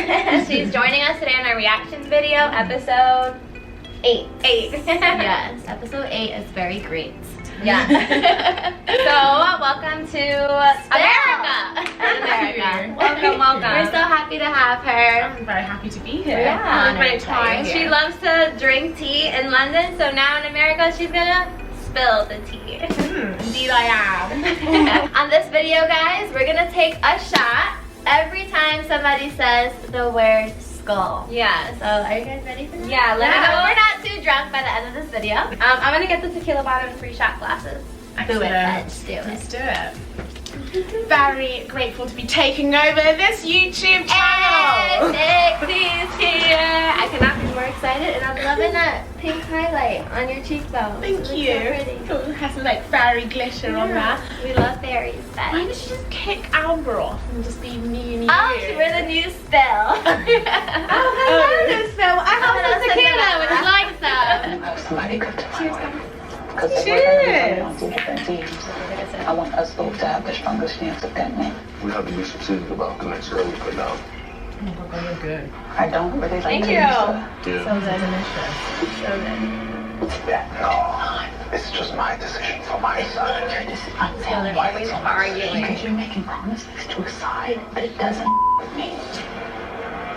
She's joining us today on our reactions video, episode 8. Yes, episode 8 is very great. Yeah. So, welcome to America. Welcome. We're so happy to have her. I'm very happy to be here. Yeah. Having a great time. She loves to drink tea in London, so now in America she's gonna spill the tea. Indeed I am. On this video, guys, we're gonna take a shot every time somebody says the word skull. Yeah. So are you guys ready for that? Yeah, let me know we're not too drunk by the end of this video. I'm gonna get the tequila bottom 3 shot glasses. Excellent. Let's do it. Let's do it. Very grateful to be taking over this YouTube channel. Nixie's here. I cannot be more excited, and I'm loving that pink highlight on your cheekbone. Thank you. So pretty. It has some like fairy glitter on that. We love fairies. But Why did she just kick Amber off and just be new? oh, we're the new SPiLLL. Hello, new SPiLLL. I have some tequila. Would you like some? Somebody could Cheers, guys. because we're on 2 different teams. I want us both to have the strongest chance of that name. We have to be specific about the next girl we put down. Oh, good. I don't really like Thank you. Yeah. So delicious. No, it's just my decision for my side. Your decision. I'm Always arguing. because you're making promises to a side that it doesn't me.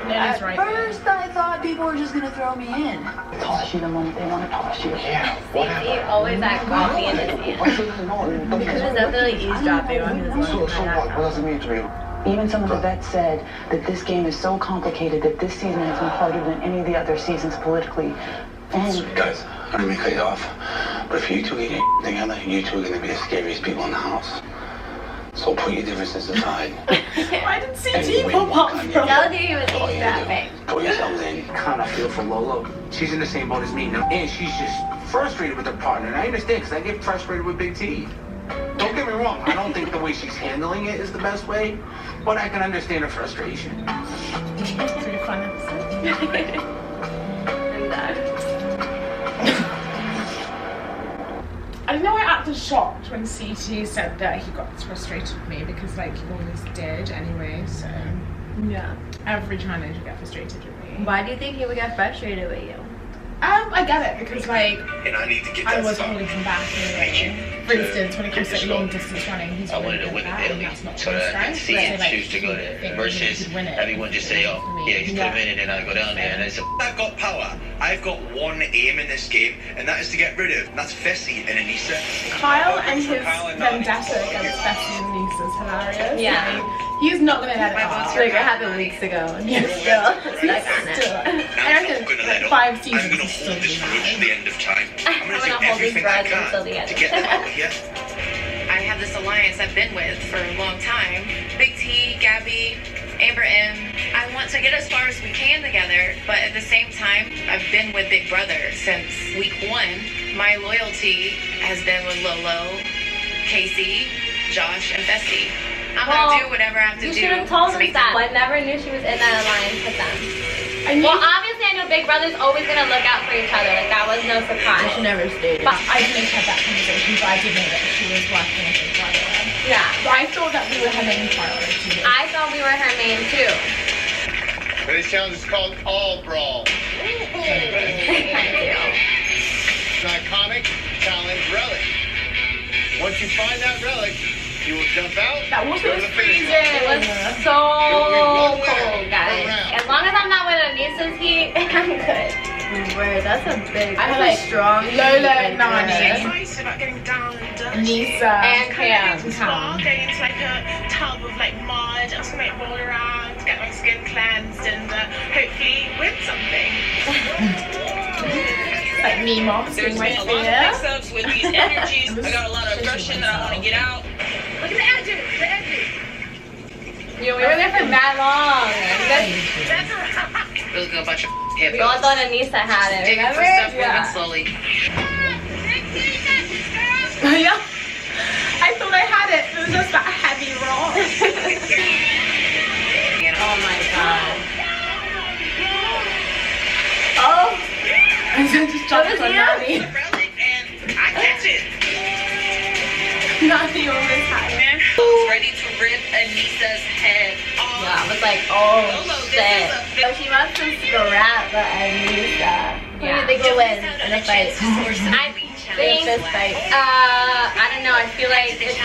Lily's right. First, I thought people were just gonna throw me in. Toss you the moment they want to toss you. Yeah, See, whatever. always that coffee in his hand. Why should I know? It was definitely eavesdropping on his So what does it mean to me? Even some of the vets said that this game is so complicated that this season has been harder than any of the other seasons politically. And Guys, I don't mean to cut you off, but if you two get your together, you two are going to be the scariest people in the house. So put your differences aside. I didn't see and T win pop one up. game. Told you he was That's all you gotta do. eavesdropping. Throw yourselves in. Kind of feel for Lolo. She's in the same boat as me now, and she's just frustrated with her partner. And I understand, because I get frustrated with Big T. Don't get me wrong, I don't think the way she's handling it is the best way, but I can understand her frustration. It's really fun episode. I know I acted shocked when CT said that he got frustrated with me because like he always did anyway, so Yeah. every challenge you get frustrated with me. Why do you think he would get frustrated with you? I get it because like And I need to get I that was stuff. holding him back anyway. For instance, when it comes to long distance running, he's I really wanted to good win at it that, and early, that's not so his that I could strength. see So, and like, choose to go there. think Versus he could win it. everyone just say, oh, For me. yeah, he's come in and then I go down there and it's I've got power. I've got one aim in this game, and that is to get rid of. And that's Fessy and Anissa. Kyle and his vendetta against Bessie and Lisa is hilarious. Yeah. Like, he's not gonna let it out. Like it happened weeks ago and he's still stuck on it. Still. Now I I'm not reckon gonna let like up. 5 seasons I'm gonna is still hold this grudge to alive. the end of time. I'm gonna do hold this everything I grudge until the can end. to get them out of here. I have this alliance I've been with for a long time. Big T, Gabby, Amber M. I want to get as far as we can together, but at the same time, I've been with Big Brother since week 1. My loyalty has been with Lolo, Casey, Josh, and Fessy. I'm gonna do whatever I have to You do. should have told to us make that. them- I never knew she was in that alliance with them. I knew Well, obviously I know Big Brother's always gonna look out for each other. Like that was no I surprise. should never stay. but I didn't have that conversation, but I did know that she was working with Big Brother. Yeah. But I thought that we were her main priority. I thought we were her main too. This challenge is called All Brawl. It's an iconic challenge relic. Once you find that relic, you will jump out. That water go to was the finish freezing. line. It was so cold, guys. As long as I'm not with Anissa's heat, I'm good. Word, that's a big, I that's had, a strong Lola, right Nani, there. Nice about getting down and dirty. Nisa, And Cam. Going into like a tub of like mud. I'm just gonna like roll around, get my skin cleansed, and hopefully win something. like me masking my fear. mix-ups with these energies. I got a lot of aggression that I want to get out. Look at the edges, the edges. You know, we were there for that long. Really good bunch of We all thought Anissa had it. digging for Remember? stuff, moving slowly. Yeah. I thought I had it. It was just that heavy rock. Oh my god. Oh. I just jumped was on you? Nani. Relic, and I catch it. Nani almost had it. Who's ready to rip Anissa's head off. Yeah, I was like, oh shit. So she wants to scrap Anissa. Who do you think will win in a fight? I think this fight. I don't know. I feel like it's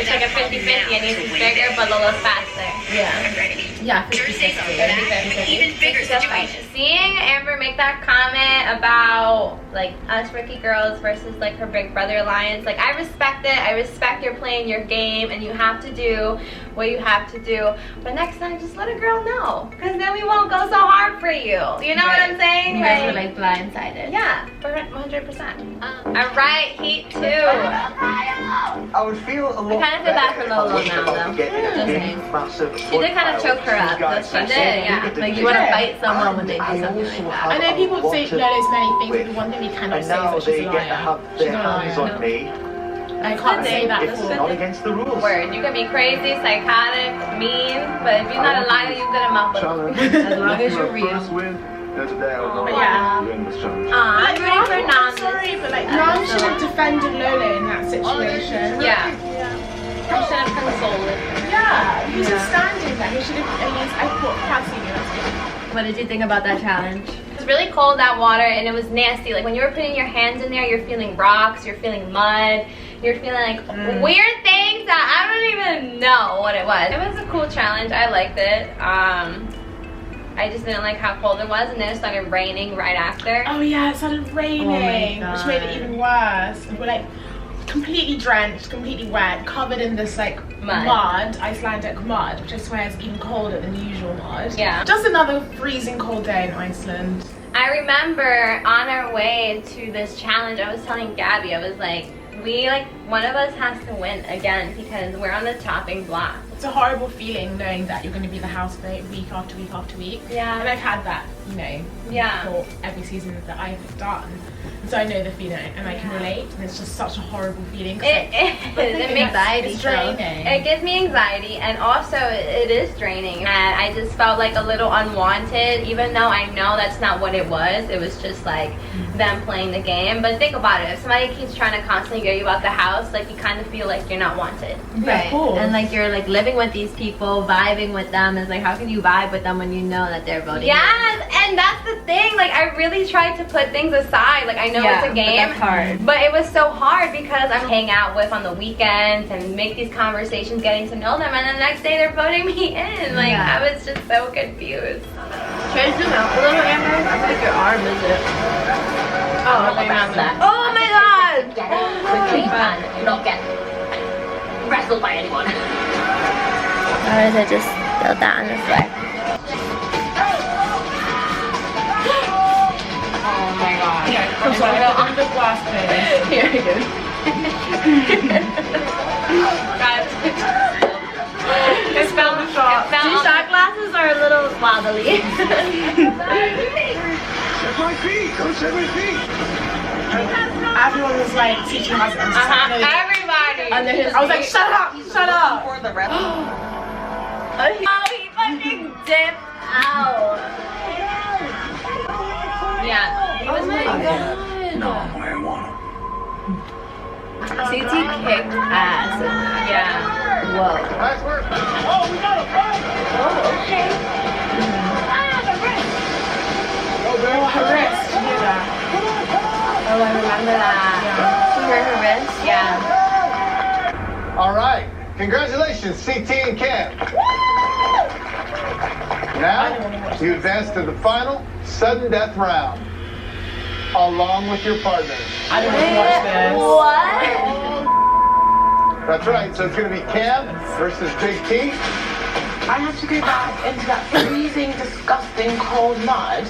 like a 50-50. Anissa's bigger, but Lola's faster. Yeah. Yeah, 50-50. Even bigger situation. Seeing Amber make that comment about like us rookie girls versus like her big brother alliance, like I respect it. I respect you're playing your game and you have to do what you have to do. But next time, just let a girl know, because then we won't go so hard for you. You know what I'm saying? You guys were like blindsided. Yeah, 100%. Alright, Heat 2. I would feel a lot. I kind of feel bad for Lolo now, though. She did kind of choke her up. She did, yeah. Like, you want to fight someone when they do something like that. I know people say Lolo's many things, but the one thing we cannot say is that she's a liar. She's not a liar. I can't say that for not against the rules. Word. You can be crazy, psychotic, mean, but if you're not a liar, you're good at my book. As long as you're real. Yeah. I'm rooting for Nam. Sorry, but like Nam should have defended Lola in that situation. Yeah. I should have consoled it. Yeah, he was just standing there. He should have at least, I thought, passing it. What did you think about that challenge? It was really cold, that water, and it was nasty. Like when you were putting your hands in there, you're feeling rocks, you're feeling mud, you're feeling like weird things that I don't even know what it was. It was a cool challenge. I liked it. I just didn't like how cold it was, and then it started raining right after. Oh yeah, it started raining, which made it even worse. We're like completely drenched, completely wet, covered in this like mud, Icelandic mud, which I swear is even colder than the usual mud. Yeah. Just another freezing cold day in Iceland. I remember on our way to this challenge, I was telling Gabby, I was like, one of us has to win again because we're on the chopping block. It's a horrible feeling knowing that you're going to be the housemate week after week after week. Yeah. And I've had that, you know, for every season that I've done. So I know the feeling and I can relate, and it's just such a horrible feeling. It makes anxiety. It's draining. It gives me anxiety, and also it is draining. And I just felt like a little unwanted, even though I know that's not what it was. It was just like them playing the game. But think about it, if somebody keeps trying to constantly get you out the house, like you kind of feel like you're not wanted. Right. And like you're like living with these people, vibing with them. It's like, how can you vibe with them when you know that they're voting? Yes, and that's the thing. Like I really tried to put things aside. Like I know it's a game, but that's hard. But it was so hard because I'm hang out with on the weekends and make these conversations, getting to know them, and the next day they're voting me in. Like I was just so confused. Try to zoom out a little, Amber. I think your arm is it. Oh, around that. Oh my god! Quickly and not get wrestled by anyone. Or is it just build that on the floor? Oh my god. I'm sorry, I'm the glass place. Here it goes. Guys, It's found the shot. These shot glasses are a little wobbly. Check my feet. Go check my feet. Everyone was like teaching us. everybody. Under his I was like, shut up, shut up. For the rest. Oh, he fucking dipped out. Yeah, he was like, No, I want him. CT kicked ass. yeah. Whoa. Nice work. Oh, we got a fight. Oh, okay. Oh, her wrist. You hear that? Oh, I remember that. She hurt her wrist? Yeah. All right. Congratulations, CT and Cam. Now, you advance to the final sudden death round, along with your partners. I don't want to watch this. That's right. So it's going to be Cam versus Big T. I have to go back into that freezing, disgusting, cold mud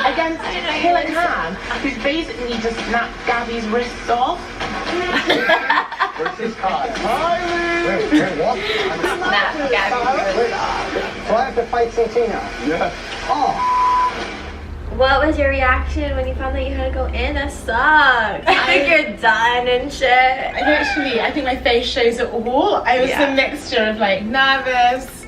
against Hill and Ham, who's basically just snapped Gabby's wrists off. Versus Kai. Wait, what? Snap Gabby's wrist off. So I have to fight CT now? Yeah. Oh. What was your reaction when you found that you had to go in? That sucks. I think you're done and shit. Literally, I think my face shows it all. I was a mixture of like nervous,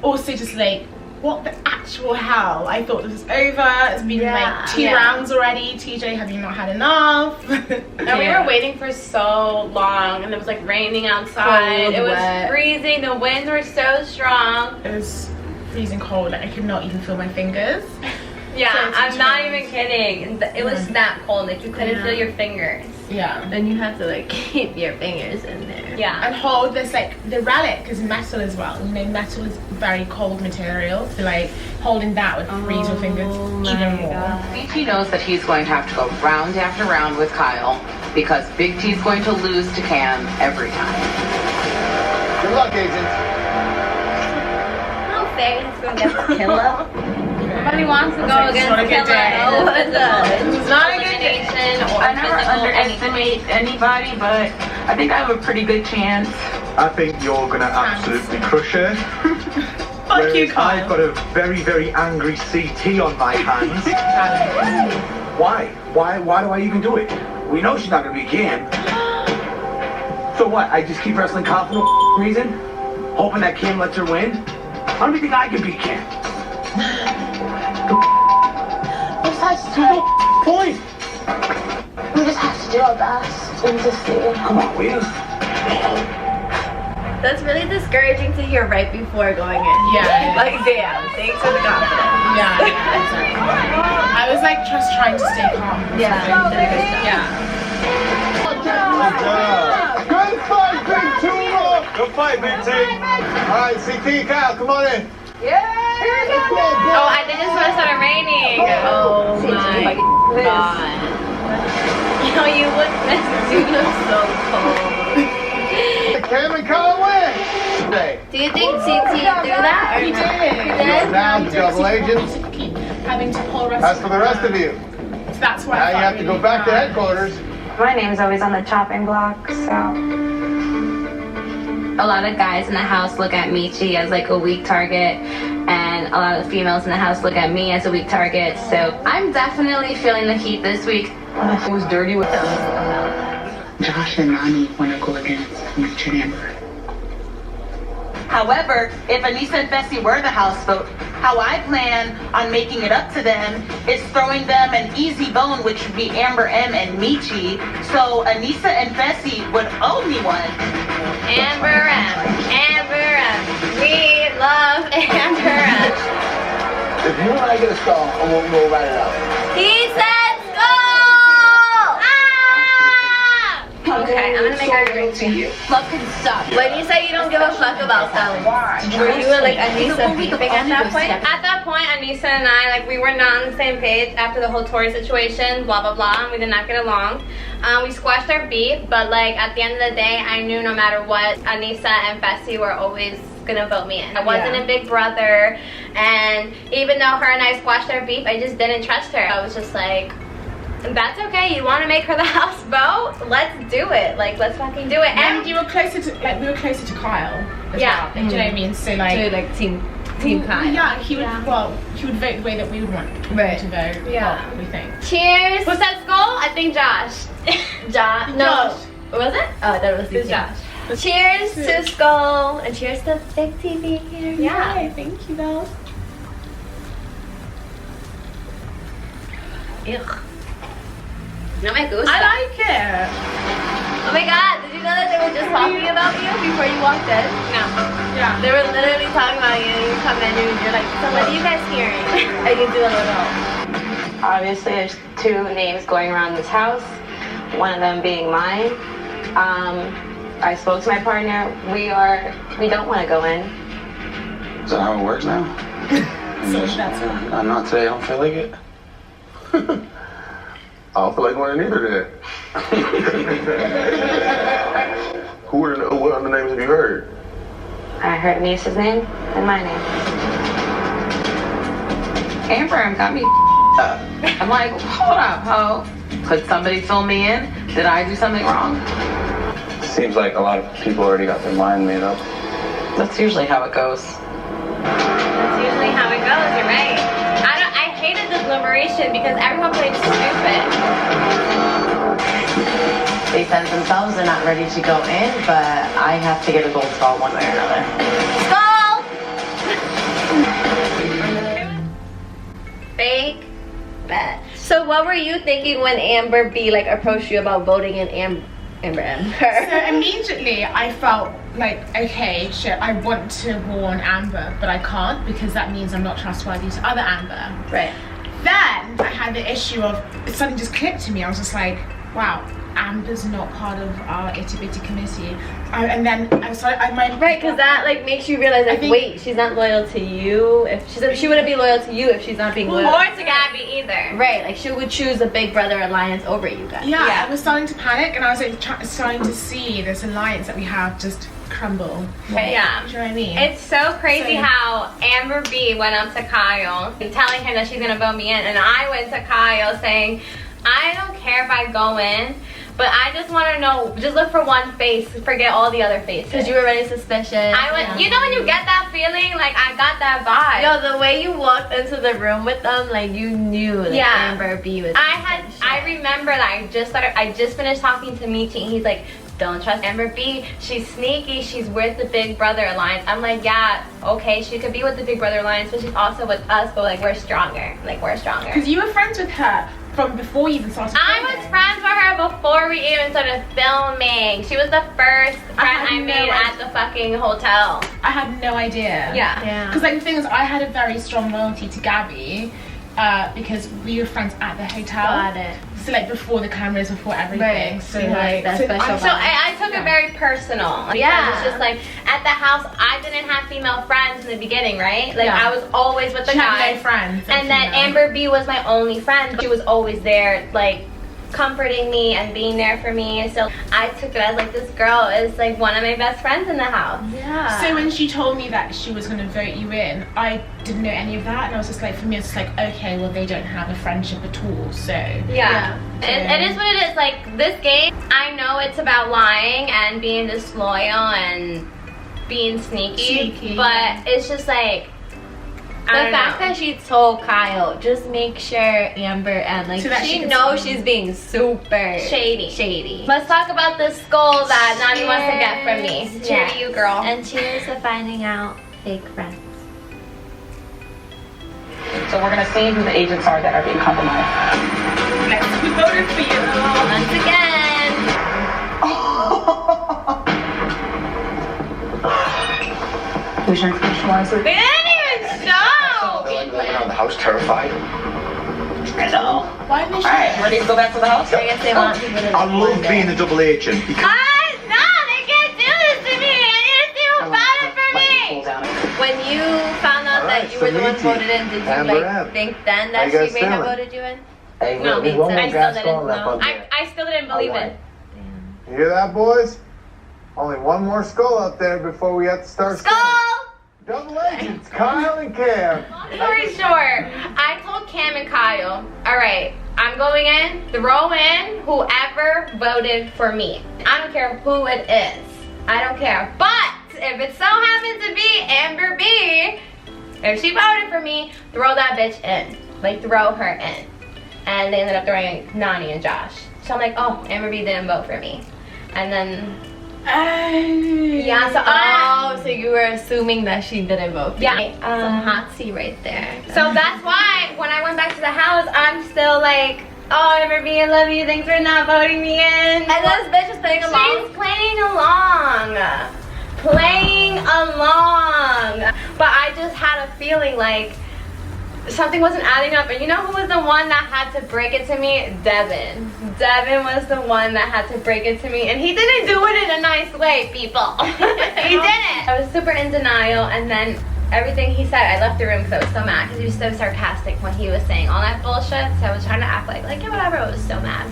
also just like what the actual hell? I thought this was over. It's been like 2 rounds already. TJ, have you not had enough? And we were waiting for so long, and it was like raining outside. Cold, it was wet. freezing. The winds were so strong. It was freezing cold. Like, I could not even feel my fingers. Yeah, So I'm not even kidding. It was that cold. Like, you couldn't feel your fingers. Yeah. And you have to like keep your fingers in there. Yeah. And hold this, like, the relic is metal as well. You know, metal is very cold material. So like holding that would freeze your fingers even more. Mechie knows that he's going to have to go round after round with Kyle because Big T's going to lose to Cam every time. Good luck, agent. How fair he's going against Killa? Nobody wants to go against not a good Killa. day. No, it's not a good day. or I never physical underestimate anybody, but I think I have a pretty good chance. I think you're gonna absolutely crush her. Fuck you, Whereas Kyle. I've got a very, very angry CT on my hands. Why? Why do I even do it? We know she's not gonna be Cam. So what? I just keep wrestling Kyle for no reason? Hoping that Cam lets her win? I don't even think I can beat Cam. Besides, Point! we just have to do our best and just see. Come on, will you? That's really discouraging to hear right before going in. Yeah. Like, damn, thanks for the confidence. Yeah, exactly. I was like just trying to stay calm. Yeah. Good fight, Big Tuba! Good fight, Big T. All right, CT, Kyle, come on in. Oh, I think it's supposed to start raining. Oh my god. Yo, you look messy. You look so cold. Cam and Kyle win. Today. Do you think CT do that or He no? did. He did? Now, double agents. Keep having to pull rest. As for the rest of you, So that's why now you have to go back to headquarters. My name's always on the chopping block, so. A lot of guys in the house look at Mechie as like a weak target, and a lot of females in the house look at me as a weak target, so I'm definitely feeling the heat this week. It was dirty with them. Josh and Nani want to go against Mechie and Amber. However, if Anissa and Fessy were the house vote, how I plan on making it up to them is throwing them an easy bone, which would be Amber M and Mechie. So Anissa and Fessy would owe me one. Amber M. Amber M. We love Amber M. If you and I get a skull, we'll write it out. He said skull! Ah! Okay, I'm gonna make her drink to you. Fucking suck. When you say you don't give a fuck about them, were you and like Anissa beefing at that point? At that point, Anissa and I, like, we were not on the same page after the whole Tori situation, blah blah blah, and we did not get along. We squashed our beef, but like at the end of the day, I knew no matter what, Anissa and Fessy were always gonna vote me in. I wasn't a big brother, and even though her and I squashed our beef, I just didn't trust her. I was just like, that's okay, you want to make her the house vote? Let's do it. Like, let's fucking do it. And you were closer to, like, we were closer to Kyle as well. Do you know what I mean? So like team Kyle. Yeah, he would. Well, he would vote the way that we would want him to vote. Yeah. We think. Cheers. Was that skull? I think Josh. Josh. No. Was it? Oh, I thought it was Josh. Cheers to skull and cheers to Big TV here. Yeah. Yay, thank you, though. Ugh. No me gusta. I like it. Oh my god, did you know that they were just talking about you before you walked in? No. Yeah. They were literally talking about you, and you come in and you're like, so what are you guys hearing? And you do a little. Obviously, there's 2 names going around this house, one of them being mine. I spoke to my partner. We don't want to go in. Is that how it works now? Not today, I don't feel like it. I don't feel like going in either then. What other names have you heard? I heard Anissa's name and my name. Amber got me up. I'm like, hold up, ho. Could somebody fill me in? Did I do something wrong? Seems like a lot of people already got their mind made up. That's usually how it goes. That's usually how it goes, you're right. I hated the deliberation because everyone played stupid. They said themselves they're not ready to go in, but I have to get a gold skull one way or another. Skull! Bet. So what were you thinking when Amber B like approached you about voting in Amber M? So immediately I felt like, okay, shit, I want to warn Amber, but I can't because that means I'm not trustworthy to other Amber. Right. Then I had the issue of, it suddenly just clicked to me. I was just like, wow, Amber's not part of our itty bitty committee. And then I was like, right, because that like makes you realize like, wait, she's not loyal to you. If she wouldn't be loyal to you if she's not being loyal. Or to Gabby either. Right, like she would choose a Big Brother alliance over you guys. Yeah, I was starting to panic, and I was like starting to see this alliance that we have just crumble. Right. Yeah. Do you know what I mean? It's so crazy how Amber B went up to Kyle telling him that she's gonna vote me in, and I went to Kyle saying, I don't care if I go in, but I just want to know, just look for one face, forget all the other faces. Because you were already suspicious. I went, you know when you get that feeling, like I got that vibe. Yo, the way you walked into the room with them, like you knew that Amber B was I remember that I just finished talking to Mechie, and he's like, don't trust Amber B, she's sneaky, she's with the Big Brother Alliance. I'm like, yeah, okay, she could be with the Big Brother Alliance, but she's also with us, but like we're stronger. Because you were friends with her from before you even started filming. I was friends with her before we even started filming. She was the first friend I made at the fucking hotel. I had no idea. Yeah. Because like the thing is, I had a very strong loyalty to Gabby because we were friends at the hotel. Got it. So like before the cameras, before everything. Right. So like that special I took it very personal. Yeah. It's just like at the house I didn't have female friends in the beginning, right? Like I was always with the guys. No friends. And then Amber B was my only friend. She was always there, like comforting me and being there for me. So I took it as like this girl is like one of my best friends in the house. Yeah. So when she told me that she was gonna vote you in, I didn't know any of that, and I was just like, for me it's like, okay, well they don't have a friendship at all, so yeah. It is what it is. Like this game, I know it's about lying and being disloyal and being sneaky. But it's just like the fact that she told Kyle, just make sure Amber and like so she knows she's being super shady. Let's talk about the skull that Nani wants to get from me. Cheers to you, girl. And cheers to finding out fake friends. So we're gonna see who the agents are that are being compromised. We voted for you once again. Who's your compromiser? They didn't even show. Going around the house terrified. I know. Why didn't she? Alright, ready to go back to the house? I guess they want people to I love being a double agent. No, they can't do this to me. I need to see who voted for me. When you found out that you were the one voted in, did you like think then that she may have voted you in? Hey, no, we I still didn't know. I still didn't believe it. You hear that, boys? Only one more skull out there before we have to start. Skull! Double agents, Kyle and Cam. Long story short, I told Cam and Kyle, alright, I'm going in, throw in whoever voted for me. I don't care who it is. I don't care. But if it so happens to be Amber B, if she voted for me, throw that bitch in. Like, throw her in. And they ended up throwing Nani and Josh. So I'm like, oh, Amber B didn't vote for me. And then yeah, so you were assuming that she didn't vote for you. Some hot tea right there. So that's why when I went back to the house, I'm still like, oh, Amber B, I love you, thanks for not voting me in. And this bitch is playing along? She's playing along. But I just had a feeling like something wasn't adding up. And you know who was the one that had to break it to me? Devin. Devin was the one that had to break it to me, and he didn't do it in a nice way, people. He didn't. I was super in denial, and then everything he said, I left the room because I was so mad because he was so sarcastic when he was saying all that bullshit. So I was trying to act like yeah, whatever. I was so mad,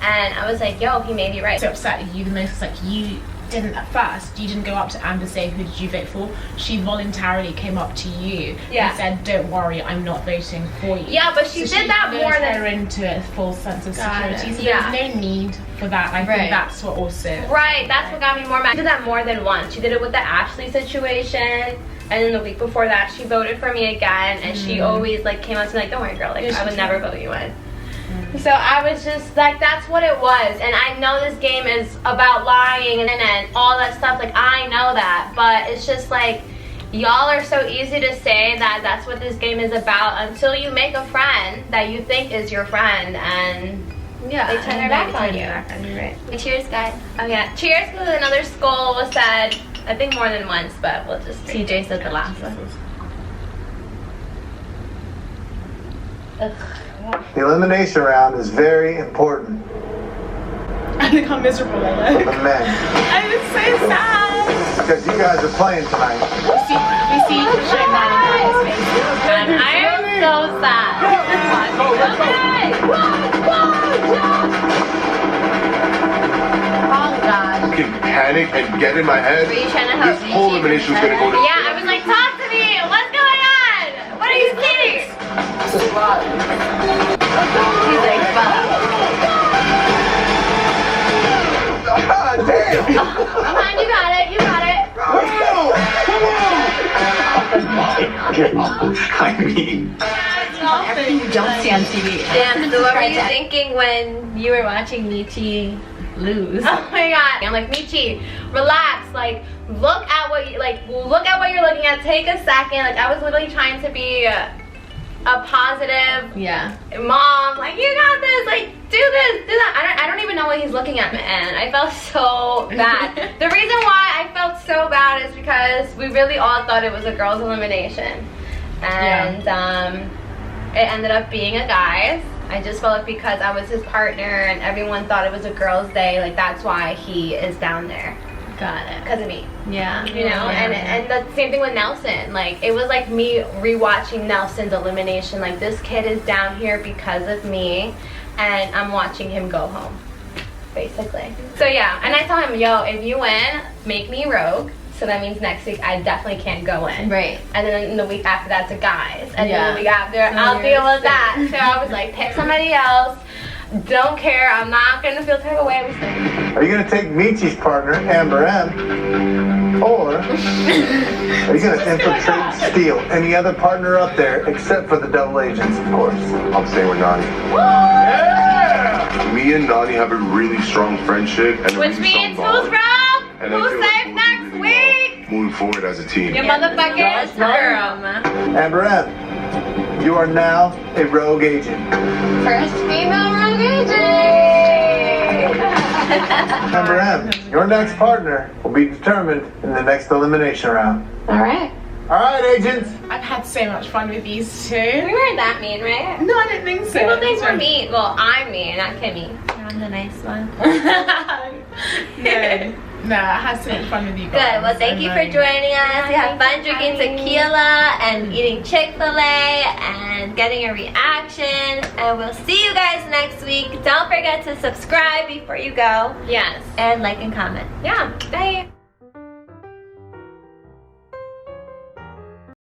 and I was like, yo, he may be right. So upset at you the most, like you didn't at first, you didn't go up to Amber saying who did you vote for. She voluntarily came up to you and said, don't worry, I'm not voting for you. Yeah, but she did that more than her into a full sense of security. So there's no need for that. I think that's what also that's what got me more mad. She did that more than once. She did it with the Ashley situation, and then the week before that she voted for me again, and she always like came up to me like, don't worry girl, like I would never vote you in. So I was just like, that's what it was. And I know this game is about lying and all that stuff. Like, I know that. But it's just like, y'all are so easy to say that that's what this game is about until you make a friend that you think is your friend, and yeah, they turn their back on you. Right. Cheers, guys. Oh yeah, cheers because another skull was said, I think more than once, but we'll just TJ said the last one. The elimination round is very important. I think I'm miserable like that. For the men. I'm so sad. Because you guys are playing tonight. We see shame on his face. And I am so sad. Oh God. Can panic and get in my head. Were you trying to help This whole elimination is gonna go to. Yeah, I was like, talk to me. What's going on? What are you kidding? He's like, fuck. God damn! Come on, you got it. You got it. I mean, Everything you don't see on TV. Damn, so what were you thinking when you were watching Mechie lose? Oh my god. I'm like, Mechie, relax. Like, look at what you're looking at. Take a second. Like, I was literally trying to be a positive mom. Like, you got this. Like, do this, do that. I don't even know what he's looking at, and I felt so bad. The reason why I felt so bad is because we really all thought it was a girls' elimination, and it ended up being a guy's. I just felt like because I was his partner and everyone thought it was a girls' day, like that's why he is down there. Got it. Because of me. Yeah. You know, and the same thing with Nelson. Like, it was like me rewatching Nelson's elimination. Like, this kid is down here because of me, and I'm watching him go home, basically. So yeah, and I told him, yo, if you win, make me rogue. So that means next week I definitely can't go in. Right. And then the week after that's a guys. And then the week after I'll deal with that. So I was like, pick somebody else. Don't care. I'm not gonna feel type of way. Are you gonna take Mechie's partner, Amber M, or are you gonna infiltrate, steal any other partner up there except for the double agents, of course? I'm staying with Nani. Yeah! Me and Nani have a really strong friendship, and which means who's wrong? Who's safe next week? Moving forward as a team. Your motherfucking girl. Amber M, you are now a rogue agent. First female rogue agent. Amber M, your next partner will be determined in the next elimination round. All right. All right, agents. I've had so much fun with these two. We weren't that mean, right? No, I didn't think so. People think we're mean. Well, I'm mean, not Kimmy. I'm the nice one. No, I had so much fun with you guys. Good. Well, thank you for joining us. We had fun drinking tequila and eating Chick-fil-A and getting a reaction. And we'll see you guys next week. Don't forget to subscribe before you go. Yes. And like and comment. Yeah. Bye.